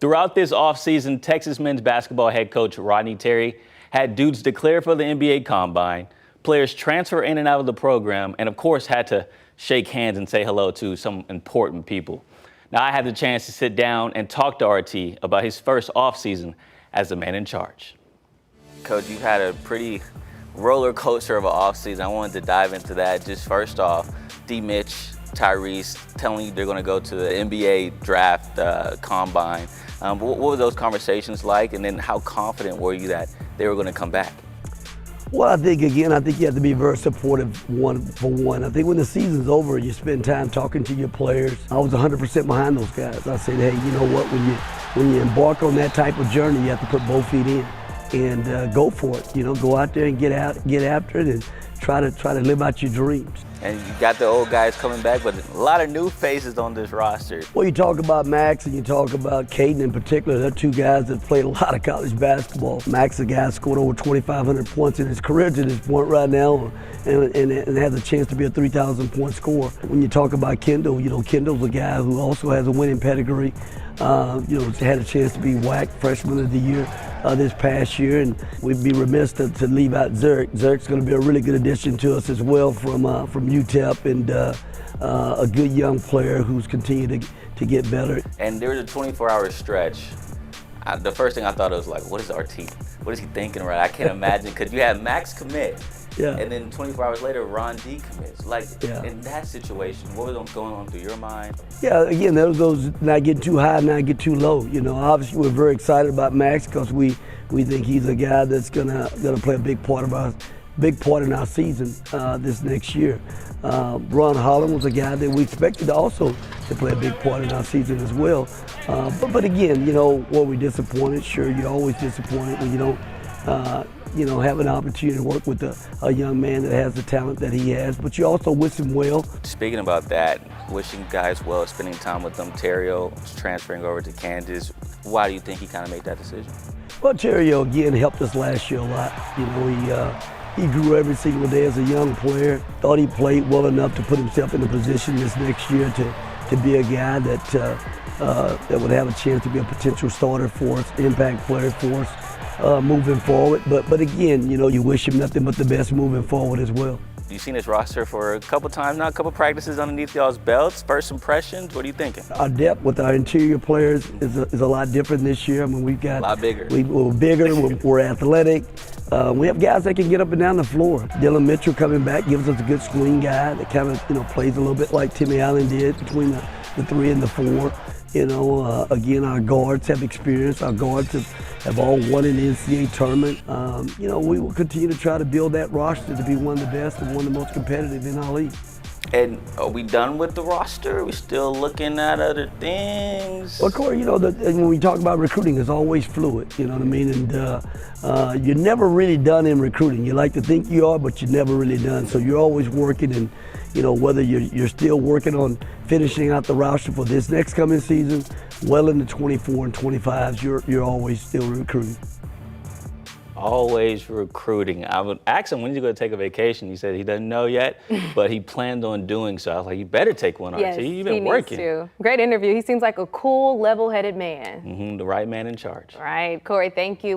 Throughout this offseason, Texas men's basketball head coach Rodney Terry had dudes declare for the NBA Combine, players transfer in and out of the program, and of course had to shake hands and say hello to some important people. Now, I had the chance to sit down and talk to RT about his first offseason as the man in charge. Coach, you've had a pretty roller coaster of an offseason. I wanted to dive into that. Just first off, D. Mitch, Tyrese telling you they're going to go to the NBA draft combine. What were those conversations like? And then how confident were you that they were going to come back? Well, I think you have to be very supportive, one for one. I think when the season's over, you spend time talking to your players. I was 100% behind those guys. I said, hey, you know what, when you embark on that type of journey, you have to put both feet in and go for it. You know, go out there and get after it and try to live out your dreams. And you got the old guys coming back, but a lot of new faces on this roster. Well, you talk about Max and you talk about Caden in particular. They're two guys that played a lot of college basketball. Max, a guy who scored over 2,500 points in his career to this point right now and has a chance to be a 3,000-point scorer. When you talk about Kendall, you know, Kendall's a guy who also has a winning pedigree. You know, had a chance to be WAC Freshman of the Year this past year, and we'd be remiss to leave out Zerk. Zerk's going to be a really good addition to us as well from UTEP, and a good young player who's continued to get better. And there was a 24-hour stretch. The first thing I thought was like, what is RT? What is he thinking right? I can't imagine, because you had Max commit. Yeah. And then 24 hours later, Ron D commits. Like, yeah. In that situation, what was going on through your mind? Yeah, again, those not getting too high, not get too low. You know, obviously we're very excited about Max because we think he's a guy that's gonna play a big part in our season this next year. Ron Holland was a guy that we expected to play a big part in our season as well. But again, you know, were we disappointed? Sure, you're always disappointed when you don't have an opportunity to work with a young man that has the talent that he has, but you also wish him well. Speaking about that, wishing guys well, spending time with them, Terrio transferring over to Kansas, why do you think he kind of made that decision? Well, Terrio, again, helped us last year a lot. You know, he grew every single day as a young player, thought he played well enough to put himself in a position this next year to be a guy that would have a chance to be a potential starter for us, impact player for us. Moving forward, but again, you know, you wish him nothing but the best moving forward as well. You've seen this roster for a couple times now, a couple practices underneath y'all's belts. First impressions, what are you thinking? Our depth with our interior players is a lot different this year. I mean, we've got a lot bigger. We're bigger. we're athletic. We have guys that can get up and down the floor. Dylan Mitchell coming back gives us a good swing guy that kind of plays a little bit like Timmy Allen did between the 3 and the 4. You know, again, our guards have experience. Our guards have all won in the NCAA tournament. You know, we will continue to try to build that roster to be one of the best and one of the most competitive in our league. And are we done with the roster? Are we still looking at other things? Well, Corey, you know, when we talk about recruiting, it's always fluid, you know what I mean? And you're never really done in recruiting. You like to think you are, but you're never really done. So you're always working, and, you know, whether you're still working on finishing out the roster for this next coming season, well into 24 and 25s, you're always still recruiting. Always recruiting. I would ask him, when he's going to take a vacation? He said he doesn't know yet, but he planned on doing so. I was like, you better take one, yes, RT. You've been working. Needs to. Great interview. He seems like a cool, level-headed man. The right man in charge. Right. Corey, thank you.